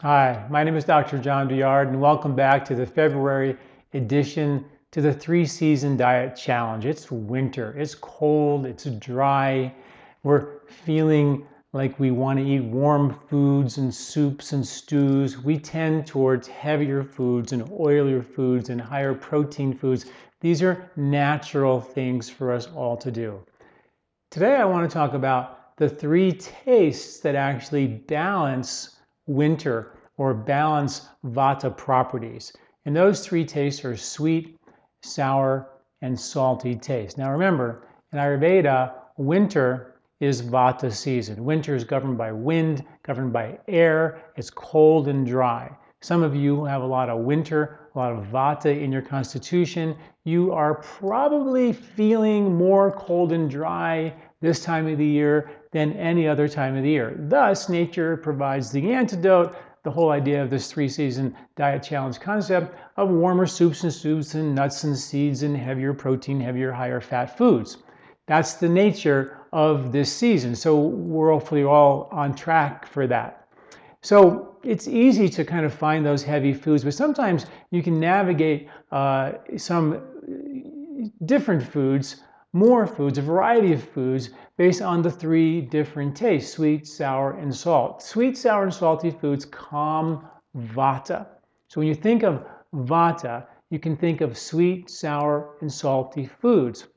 Hi, my name is Dr. John Douillard, and welcome back to the February edition to the 3-season diet challenge. It's winter, it's cold, it's dry. We're feeling like we want to eat warm foods and soups and stews. We tend towards heavier foods and oilier foods and higher protein foods. These are natural things for us all to do. Today I want to talk about the 3 tastes that actually balance winter or balance vata properties. And those 3 tastes are sweet, sour, and salty taste. Now remember, in Ayurveda, winter is vata season. Winter is governed by wind, governed by air. It's cold and dry. Some of you have a lot of winter, a lot of vata in your constitution. You are probably feeling more cold and dry this time of the year than any other time of the year. Thus, nature provides the antidote, the whole idea of this 3-season diet challenge concept of warmer soups and stews and nuts and seeds and heavier protein, heavier, higher fat foods. That's the nature of this season. So we're hopefully all on track for that. So it's easy to kind of find those heavy foods, but sometimes you can navigate some different foods, more foods, a variety of foods based on the 3 different tastes, sweet, sour, and salt. Sweet, sour, and salty foods calm vata. So when you think of vata, you can think of sweet, sour, and salty foods.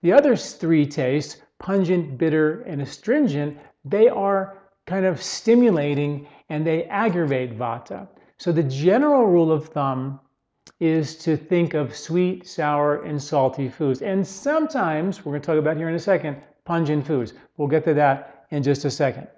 The other 3 tastes, pungent, bitter, and astringent, they are kind of stimulating and they aggravate vata. So the general rule of thumb is to think of sweet, sour, and salty foods. And sometimes, we're going to talk about here in a second, pungent foods. We'll get to that in just a second.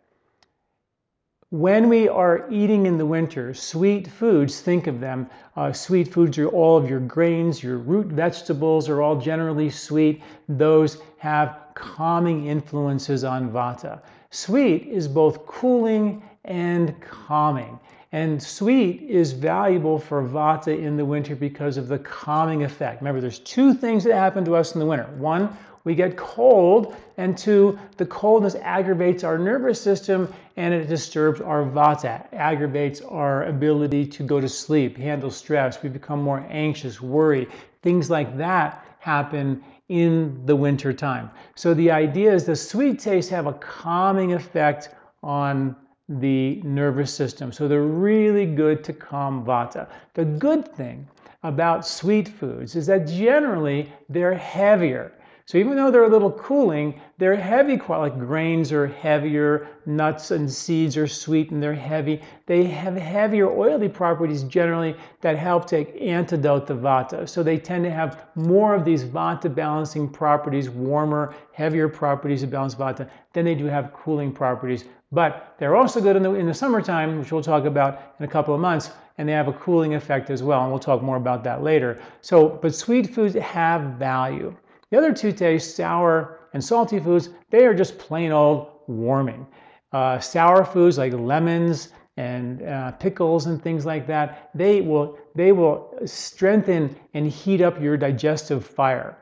When we are eating in the winter, sweet foods, think of them. Sweet foods are all of your grains, your root vegetables are all generally sweet. Those have calming influences on vata. Sweet is both cooling and calming. And sweet is valuable for vata in the winter because of the calming effect. Remember, there's 2 things that happen to us in the winter. 1, we get cold, and 2, the coldness aggravates our nervous system and it disturbs our vata, aggravates our ability to go to sleep, handle stress. We become more anxious, worried. Things like that happen in the winter time. So the idea is the sweet tastes have a calming effect on the nervous system. So they're really good to calm vata. The good thing about sweet foods is that generally they're heavier. So even though they're a little cooling, they're heavy, like grains are heavier, nuts and seeds are sweet and they're heavy. They have heavier oily properties generally that help to antidote the vata. So they tend to have more of these vata balancing properties, warmer, heavier properties to balance vata, than they do have cooling properties. But they're also good in the summertime, which we'll talk about in a couple of months, and they have a cooling effect as well, and we'll talk more about that later. So, but sweet foods have value. The other 2 tastes, sour and salty foods, they are just plain old warming. Sour foods like lemons and pickles and things like that, they will strengthen and heat up your digestive fire.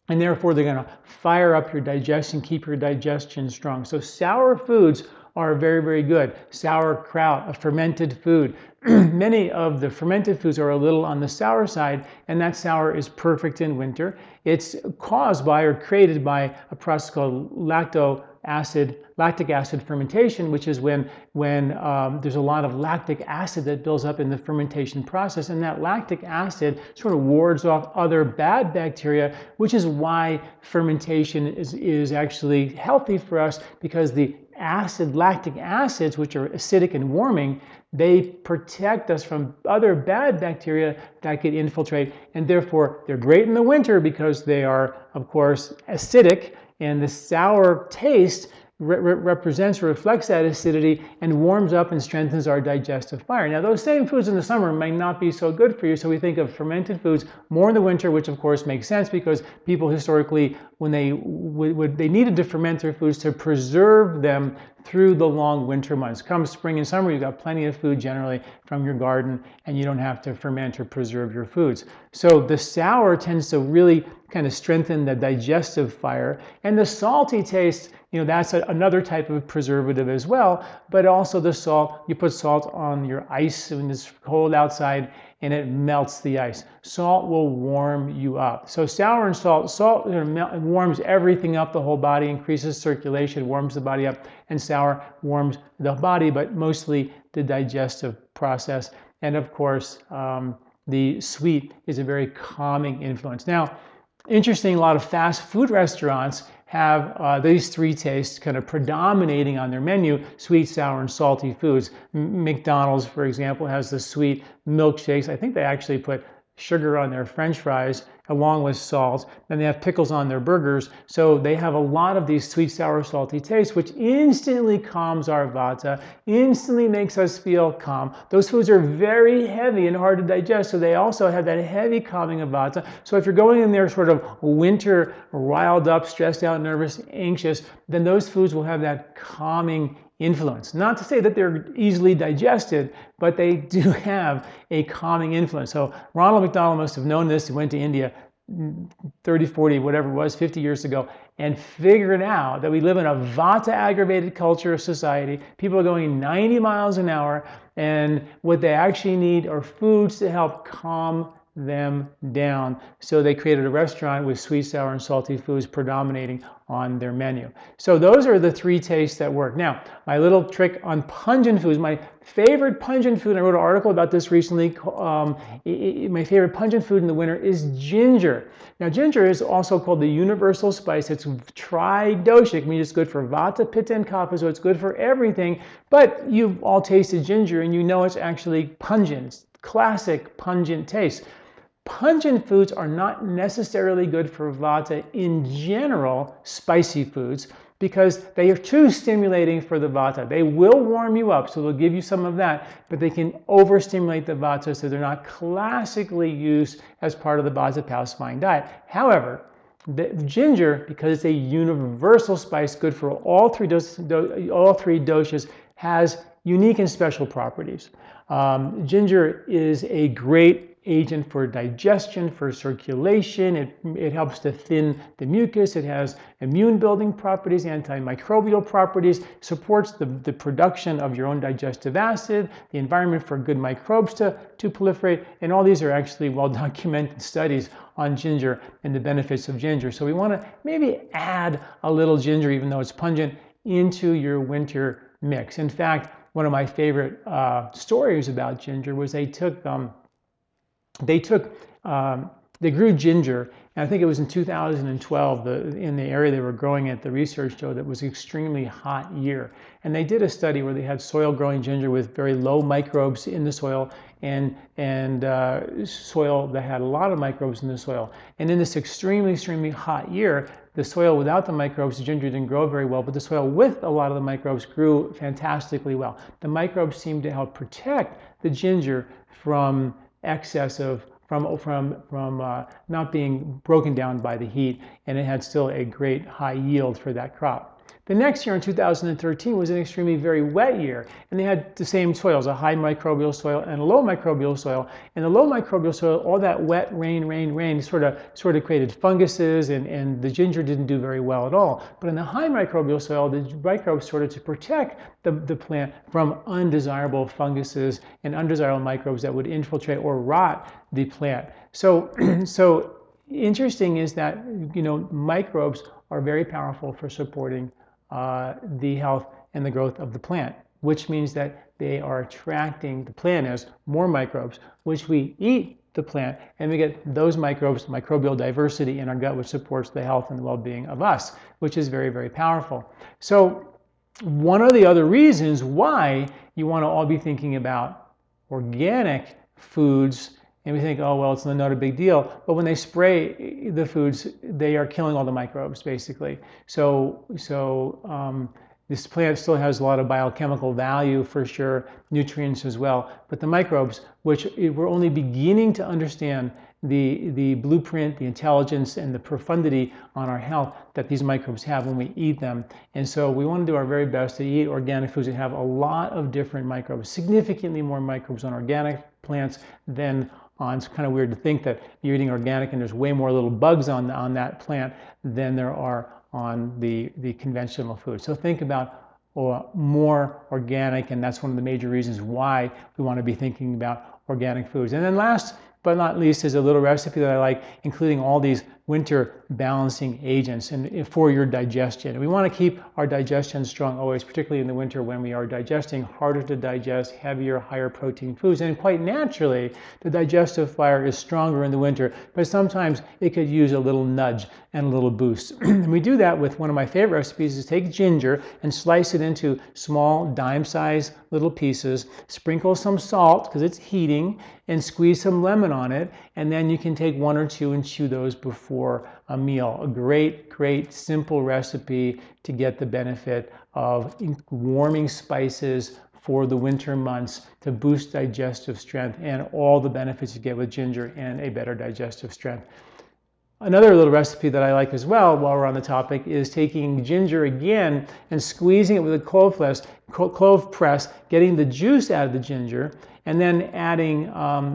And therefore, they're going to fire up your digestion, keep your digestion strong. So sour foods are very, very good. Sauerkraut, a fermented food. Many of the fermented foods are a little on the sour side, and that sour is perfect in winter. It's caused by or created by a process called lactic acid fermentation, which is when there's a lot of lactic acid that builds up in the fermentation process, and that lactic acid sort of wards off other bad bacteria, which is why fermentation is actually healthy for us, because the lactic acids, which are acidic and warming, they protect us from other bad bacteria that could infiltrate, and therefore they're great in the winter because they are, of course, acidic, and the sour taste represents or reflects that acidity and warms up and strengthens our digestive fire. Now, those same foods in the summer may not be so good for you, so we think of fermented foods more in the winter, which of course makes sense because people historically, when they needed to ferment their foods to preserve them through the long winter months. Come spring and summer, you've got plenty of food generally from your garden, and you don't have to ferment or preserve your foods. So the sour tends to really kind of strengthen the digestive fire, and the salty taste, that's another type of preservative as well. But also the salt, you put salt on your ice when it's cold outside, and it melts the ice. Salt will warm you up. So sour and salt warms everything up, the whole body, increases circulation, warms the body up, and sour warms the body, but mostly the digestive process. And of course, the sweet is a very calming influence. Now, interesting, a lot of fast food restaurants have these three tastes kind of predominating on their menu: sweet, sour, and salty foods. McDonald's, for example, has the sweet milkshakes. I think they actually put sugar on their French fries along with salt, and they have pickles on their burgers. So they have a lot of these sweet, sour, salty tastes, which instantly calms our vata, instantly makes us feel calm. Those foods are very heavy and hard to digest, so they also have that heavy calming of vata. So if you're going in there sort of winter, riled up, stressed out, nervous, anxious, then those foods will have that calming influence. Not to say that they're easily digested, but they do have a calming influence. So Ronald McDonald must have known this. He went to India 30, 40, whatever it was, 50 years ago, and figured out that we live in a vata-aggravated culture of society. People are going 90 miles an hour, and what they actually need are foods to help calm them down. So they created a restaurant with sweet, sour, and salty foods predominating on their menu. So those are the three tastes that work. Now, my little trick on pungent foods, my favorite pungent food, I wrote an article about this recently, my favorite pungent food in the winter is ginger. Now, ginger is also called the universal spice. It's tridoshic, meaning it's good for vata, pitta, and kapha, so it's good for everything. But you've all tasted ginger, and you know it's actually pungent. It's classic pungent taste. Pungent foods are not necessarily good for vata in general, spicy foods, because they are too stimulating for the vata. They will warm you up, so they'll give you some of that, but they can overstimulate the vata, so they're not classically used as part of the vata pacifying diet. However, the ginger, because it's a universal spice, good for all three doshas, has unique and special properties. Ginger is a great agent for digestion, for circulation. It helps to thin the mucus. It has immune building properties, antimicrobial properties, supports the production of your own digestive acid, the environment for good microbes to proliferate. And all these are actually well-documented studies on ginger and the benefits of ginger. So we want to maybe add a little ginger, even though it's pungent, into your winter mix. In fact, one of my favorite stories about ginger was they grew ginger, and I think it was in 2012, in the area they were growing it, the research showed that it was an extremely hot year. And they did a study where they had soil growing ginger with very low microbes in the soil and soil that had a lot of microbes in the soil. And in this extremely, extremely hot year, the soil without the microbes, the ginger didn't grow very well, but the soil with a lot of the microbes grew fantastically well. The microbes seemed to help protect the ginger from excess of not being broken down by the heat, and it had still a great high yield for that crop. The next year in 2013 was an extremely very wet year, and they had the same soils, a high microbial soil and a low microbial soil. And the low microbial soil, all that wet rain sort of created funguses, and the ginger didn't do very well at all. But in the high microbial soil, the microbes started to protect the plant from undesirable funguses and undesirable microbes that would infiltrate or rot the plant. So interesting is that microbes are very powerful for supporting the health and the growth of the plant, which means that they are attracting, the plant as more microbes, which we eat the plant, and we get those microbes, microbial diversity in our gut, which supports the health and well-being of us, which is very, very powerful. So one of the other reasons why you want to all be thinking about organic foods, and we think, oh, well, it's not a big deal. But when they spray the foods, they are killing all the microbes, basically. So this plant still has a lot of biochemical value for sure, nutrients as well. But the microbes, which we're only beginning to understand the blueprint, the intelligence, and the profundity on our health that these microbes have when we eat them. And so we want to do our very best to eat organic foods that have a lot of different microbes, significantly more microbes on organic plants than on. It's kind of weird to think that you're eating organic and there's way more little bugs on that plant than there are on the conventional food. So think about more organic, and that's one of the major reasons why we want to be thinking about organic foods. And then last but not least is a little recipe that I like, including all these winter balancing agents and for your digestion. We want to keep our digestion strong always, particularly in the winter when we are digesting harder to digest, heavier, higher protein foods. And quite naturally, the digestive fire is stronger in the winter, but sometimes it could use a little nudge and a little boost. And we do that with one of my favorite recipes is take ginger and slice it into small dime-sized little pieces, sprinkle some salt because it's heating, and squeeze some lemon on it, and then you can take one or two and chew those before a meal. A great, great simple recipe to get the benefit of warming spices for the winter months to boost digestive strength and all the benefits you get with ginger and a better digestive strength. Another little recipe that I like as well while we're on the topic is taking ginger again and squeezing it with a clove press, getting the juice out of the ginger, and then adding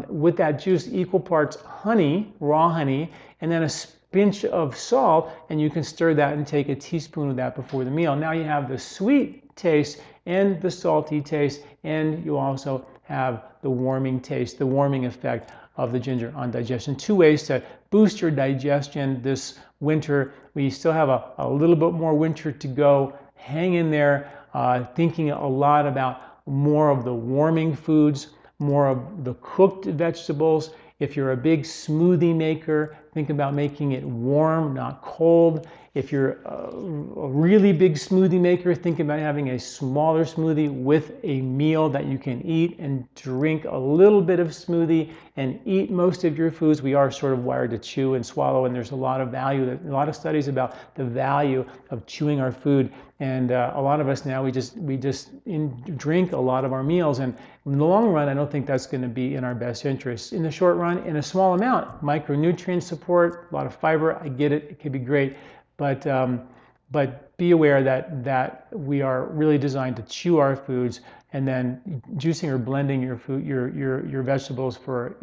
with that juice equal parts honey, raw honey, and then a pinch of salt, and you can stir that and take a teaspoon of that before the meal. Now you have the sweet taste and the salty taste, and you also have the warming taste, the warming effect of the ginger on digestion. Two ways to boost your digestion this winter. We still have a little bit more winter to go. Hang in there, thinking a lot about more of the warming foods, more of the cooked vegetables. If you're a big smoothie maker, think about making it warm, not cold. If you're a really big smoothie maker, think about having a smaller smoothie with a meal that you can eat and drink a little bit of smoothie and eat most of your foods. We are sort of wired to chew and swallow, and there's a lot of value, a lot of studies about the value of chewing our food. And a lot of us now, we just drink a lot of our meals, and in the long run, I don't think that's going to be in our best interest. In the short run, in a small amount, micronutrient support, a lot of fiber, I get it, it could be great, but be aware that we are really designed to chew our foods, and then juicing or blending your food, your vegetables for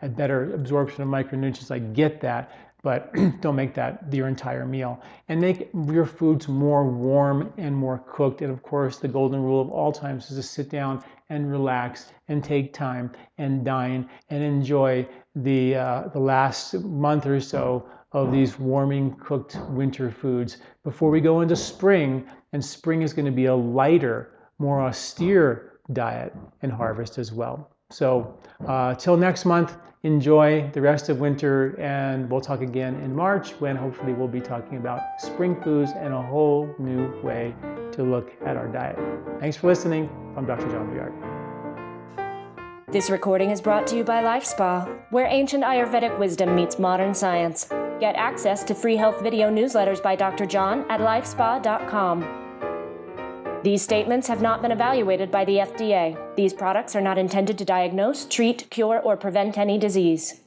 a better absorption of micronutrients. I get that. But don't make that your entire meal. And make your foods more warm and more cooked. And of course, the golden rule of all times is to sit down and relax and take time and dine and enjoy the last month or so of these warming, cooked winter foods before we go into spring. And spring is going to be a lighter, more austere diet and harvest as well. So till next month, enjoy the rest of winter, and we'll talk again in March when hopefully we'll be talking about spring foods and a whole new way to look at our diet. Thanks for listening. I'm Dr. John Douillard. This recording is brought to you by LifeSpa, where ancient Ayurvedic wisdom meets modern science. Get access to free health video newsletters by Dr. John at lifespa.com. These statements have not been evaluated by the FDA. These products are not intended to diagnose, treat, cure, or prevent any disease.